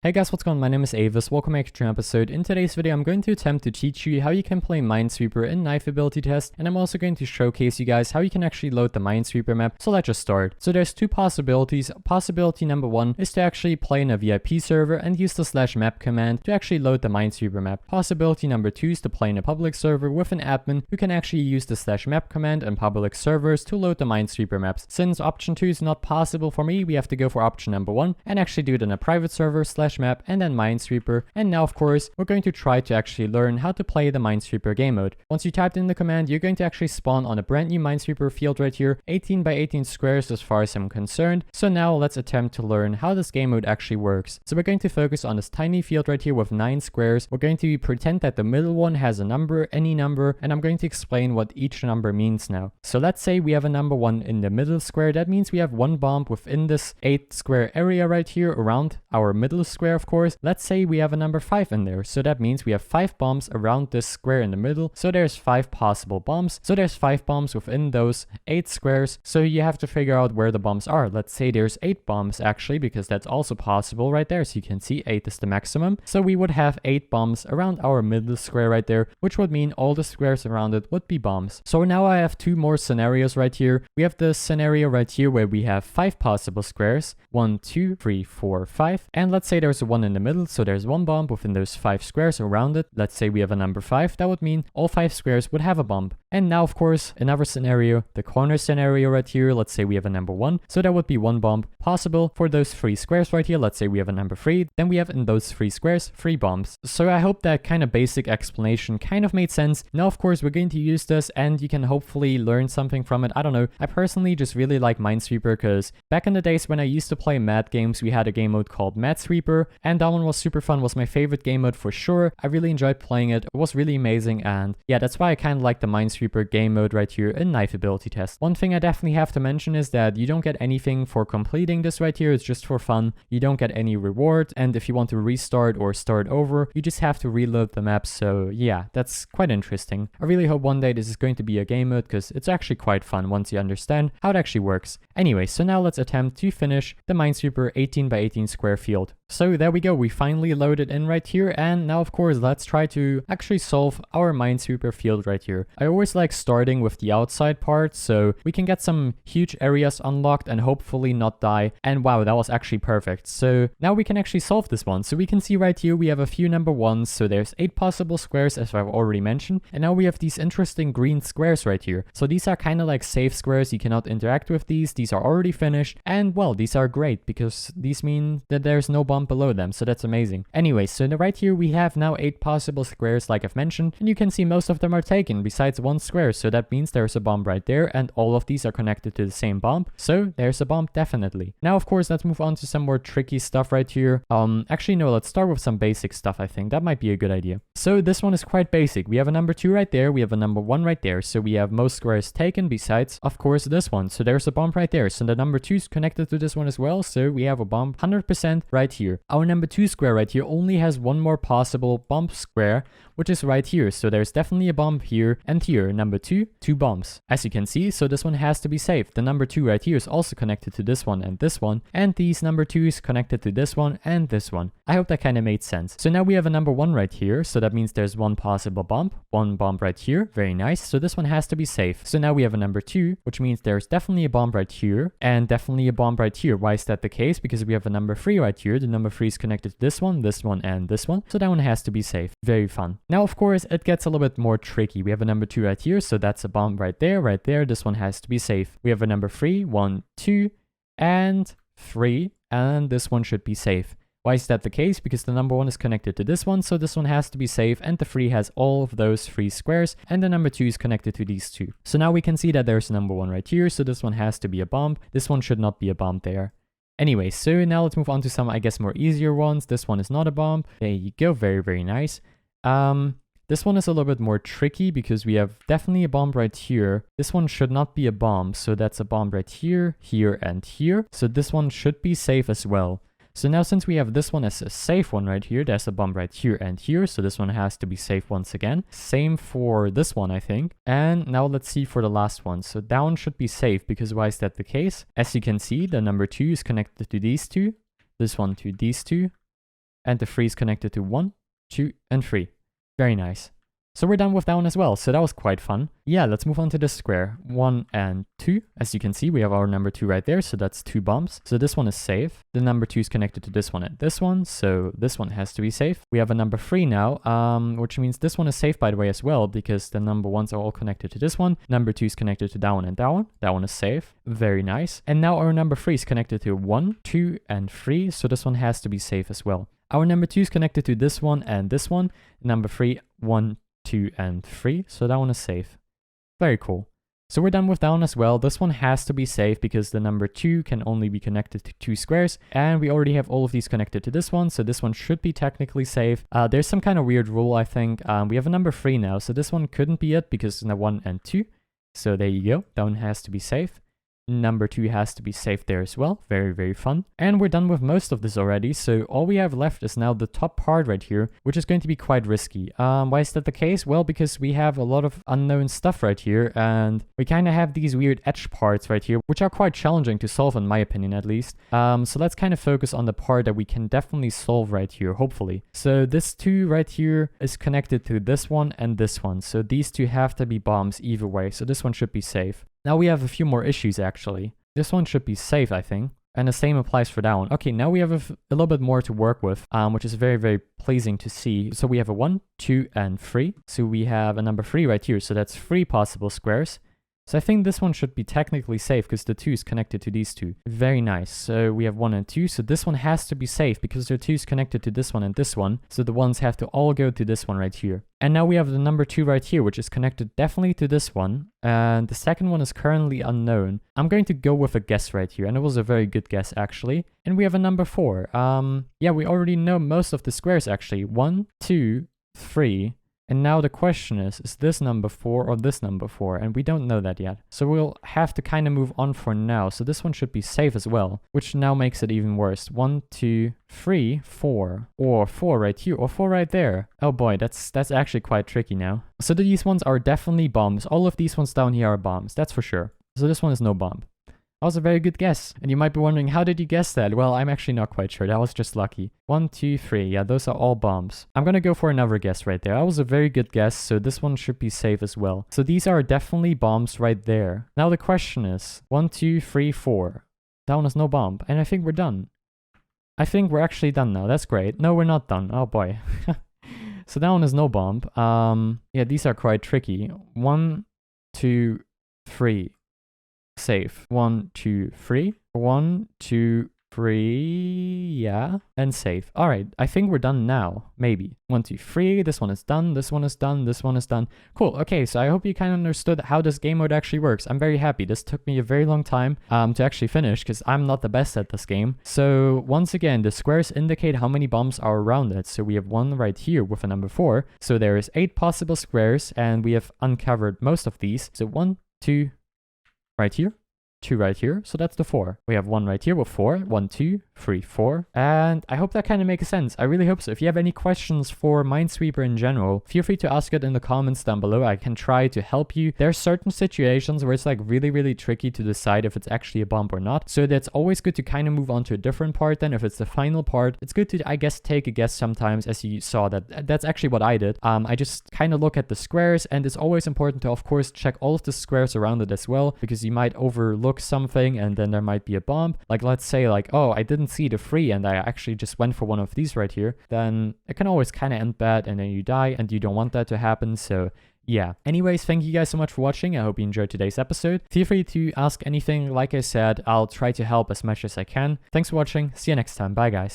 Hey guys, what's going on? My name is Avis. Welcome back to an episode. In today's video, I'm going to attempt to teach you how you can play Minesweeper in Knife Ability Test, and I'm also going to showcase you guys how you can actually load the Minesweeper map. So let's just start. So there's two possibilities. Possibility number one is to actually play in a VIP server and use the /map command to actually load the Minesweeper map. Possibility number two is to play in a public server with an admin who can actually use the /map command in public servers to load the Minesweeper maps. Since option 2 is not possible for me, we have to go for option number 1 and actually do it in a private server /map and then Minesweeper. And now of course we're going to try to actually learn how to play the Minesweeper game mode. Once you typed in the command, you're going to actually spawn on a brand new Minesweeper field right here, 18 by 18 squares as far as I'm concerned. So now let's attempt to learn how this game mode actually works. So we're going to focus on this tiny field right here with 9 squares. We're going to pretend that the middle one has a number, any number, and I'm going to explain what each number means now. So let's say we have a number 1 in the middle square. That means we have one bomb within this 8 square area right here around our middle square, of course. Let's say we have a number 5 in there. So that means we have 5 bombs around this square in the middle. So there's 5 possible bombs. So there's 5 bombs within those 8 squares. So you have to figure out where the bombs are. Let's say there's 8 bombs actually, because that's also possible right there. So you can see 8 is the maximum. So we would have 8 bombs around our middle square right there, which would mean all the squares around it would be bombs. So now I have 2 more scenarios right here. We have the scenario right here where we have 5 possible squares. 1, 2, 3, 4, 5. And let's say there's one in the middle. So there's one bomb within those 5 squares around it. Let's say we have a number 5. That would mean all 5 squares would have a bomb. And now, of course, another scenario, the corner scenario right here. Let's say we have a number 1. So that would be one bomb possible for those 3 squares right here. Let's say we have a number 3. Then we have in those 3 squares 3 bombs. So I hope that kind of basic explanation kind of made sense. Now, of course, we're going to use this and you can hopefully learn something from it. I don't know. I personally just really like Minesweeper because back in the days when I used to play mat games, we had a game mode called Minesweeper, and that one was super fun. Was my favorite game mode for sure. I really enjoyed playing it. It was really amazing, and yeah, that's why I kind of like the Minesweeper game mode right here in Knife Ability Test. One thing I definitely have to mention is that you don't get anything for completing this right here. It's just for fun. You don't get any reward, and if you want to restart or start over, you just have to reload the map. So yeah, that's quite interesting. I really hope one day this is going to be a game mode because it's actually quite fun once you understand how it actually works. Anyway, so now let's attempt to finish the Minesweeper 18 by 18 square field. So there we go, we finally loaded in right here, and now of course let's try to actually solve our Minesweeper field right here. I always like starting with the outside part so we can get some huge areas unlocked and hopefully not die. And wow, that was actually perfect. So now we can actually solve this one. So we can see right here we have a few number 1s, so there's 8 possible squares as I've already mentioned, and now we have these interesting green squares right here. So these are kind of like safe squares, you cannot interact with these are already finished, and well, these are great because these mean that there's no bomb below them, so that's amazing. Anyway, so right here we have now 8 possible squares like I've mentioned, and you can see most of them are taken besides 1 square, so that means there's a bomb right there, and all of these are connected to the same bomb, so there's a bomb definitely. Now of course let's move on to some more tricky stuff right here. Actually no, let's start with some basic stuff. I think that might be a good idea. So this one is quite basic. We have a number 2 right there, we have a number 1 right there, so we have most squares taken besides of course this one, so there's a bomb right there. So the number 2 is connected to this one as well, so we have a bomb 100% right here. Our number 2 square right here only has one more possible bomb square, which is right here. So there's definitely a bomb here and here. Number 2, 2 bombs. As you can see, so this one has to be safe. The number 2 right here is also connected to this one, and these number 2s connected to this one and this one. I hope that kind of made sense. So now we have a number 1 right here, so that means there's one possible bomb, one bomb right here. Very nice. So this one has to be safe. So now we have a number 2, which means there's definitely a bomb right here and definitely a bomb right here. Why is that the case? Because we have a number 3 right here. The number 3 is connected to this one, and this one. So that one has to be safe. Very fun. Now, of course, it gets a little bit more tricky. We have a number 2 right here, so that's a bomb right there, right there. This one has to be safe. We have a number 3, 1, 2, and 3, and this one should be safe. Why is that the case? Because the number 1 is connected to this one, so this one has to be safe, and the 3 has all of those 3 squares, and the number 2 is connected to these 2. So now we can see that there's a number 1 right here, so this one has to be a bomb. This one should not be a bomb there. Anyway, so now let's move on to some, I guess, more easier ones. This one is not a bomb. There you go. Very, very nice. This one is a little bit more tricky because we have definitely a bomb right here. This one should not be a bomb, so that's a bomb right here, here, and here. So this one should be safe as well. So now since we have this one as a safe one right here, there's a bomb right here and here. So this one has to be safe once again. Same for this one, I think. And now let's see for the last one. So that one should be safe because why is that the case? As you can see, the number 2 is connected to these 2. This one to these 2. and the 3 is connected to 1, 2, and 3. Very nice. So we're done with that one as well. So that was quite fun. Yeah, let's move on to this square. 1 and 2. As you can see, we have our number 2 right there. So that's 2 bombs. So this one is safe. The number 2 is connected to this one and this one. So this one has to be safe. We have a number 3 now, which means this one is safe, by the way, as well, because the number 1s are all connected to this one. Number 2 is connected to that one and that one. That one is safe. Very nice. And now our number 3 is connected to 1, 2, and 3. So this one has to be safe as well. Our number 2 is connected to this one and this one. Number 3, 1, 2, and 3. So that one is safe. Very cool. So we're done with that one as well. This one has to be safe because the number 2 can only be connected to 2 squares. And we already have all of these connected to this one. So this one should be technically safe. There's some kind of weird rule, I think. We have a number 3 now. So this one couldn't be it because it's a 1 and 2. So there you go. That one has to be safe. Number 2 has to be safe there as well. Very, very fun. And we're done with most of this already. So all we have left is now the top part right here, which is going to be quite risky. Why is that the case? Well, because we have a lot of unknown stuff right here. And we kind of have these weird edge parts right here, which are quite challenging to solve, in my opinion, at least. So let's kind of focus on the part that we can definitely solve right here, hopefully. So this 2 right here is connected to this one and this one. So these 2 have to be bombs either way. So this one should be safe. Now we have a few more issues, actually. This one should be safe, I think. And the same applies for that one. Okay, now we have a little bit more to work with, which is very, very pleasing to see. So we have a 1, 2, and 3. So we have a number 3 right here. So that's 3 possible squares. So I think this one should be technically safe because the 2 is connected to these 2. Very nice. So we have 1 and 2. So this one has to be safe because the 2 is connected to this one and this one. So the ones have to all go to this one right here. And now we have the number 2 right here, which is connected definitely to this one. And the second one is currently unknown. I'm going to go with a guess right here. And it was a very good guess, actually. And we have a number 4. Yeah, we already know most of the squares, actually. 1, 2, 3. And now the question is this number 4 or this number 4? And we don't know that yet. So we'll have to kind of move on for now. So this one should be safe as well, which now makes it even worse. 1, 2, 3, 4. Or 4 right here, or 4 right there. Oh boy, that's actually quite tricky now. So these ones are definitely bombs. All of these ones down here are bombs, that's for sure. So this one is no bomb. That was a very good guess. And you might be wondering, how did you guess that? Well, I'm actually not quite sure. That was just lucky. 1, 2, 3. Yeah, those are all bombs. I'm gonna go for another guess right there. That was a very good guess, so this one should be safe as well. So these are definitely bombs right there. Now the question is, 1, 2, 3, 4. That one is no bomb. And I think we're done. I think we're actually done now. That's great. No, we're not done. Oh boy. So that one is no bomb. Yeah, these are quite tricky. 1, 2, 3. Safe. 1, 2, 3. 1, 2, 3. Yeah. And safe. All right. I think we're done now. Maybe. 1, 2, 3. This one is done. This one is done. This one is done. Cool. Okay. So I hope you kind of understood how this game mode actually works. I'm very happy. This took me a very long time to actually finish because I'm not the best at this game. So once again, the squares indicate how many bombs are around it. So we have one right here with a number 4. So there is 8 possible squares and we have uncovered most of these. So 1, 2, right here, 2 right here, so that's the 4. We have 1 right here with 4, 1, 2, 3, 4, and I hope that kind of makes sense. I really hope so. If you have any questions for Minesweeper in general, feel free to ask it in the comments down below. I can try to help you. There are certain situations where it's like really tricky to decide if it's actually a bomb or not, so that's always good to kind of move on to a different part. Then if it's the final part, it's good to, I guess, take a guess sometimes. As you saw, that's actually what I did. I just kind of look at the squares, and it's always important to, of course, check all of the squares around it as well, because you might overlook something and then there might be a bomb. Like, let's say like, oh, I didn't see the 3 and I actually just went for one of these right here, then it can always kind of end bad and then you die, and you don't want that to happen. So yeah. Anyways, thank you guys so much for watching. I hope you enjoyed today's episode. Feel free to ask anything. Like I said, I'll try to help as much as I can. Thanks for watching. See you next time. Bye guys.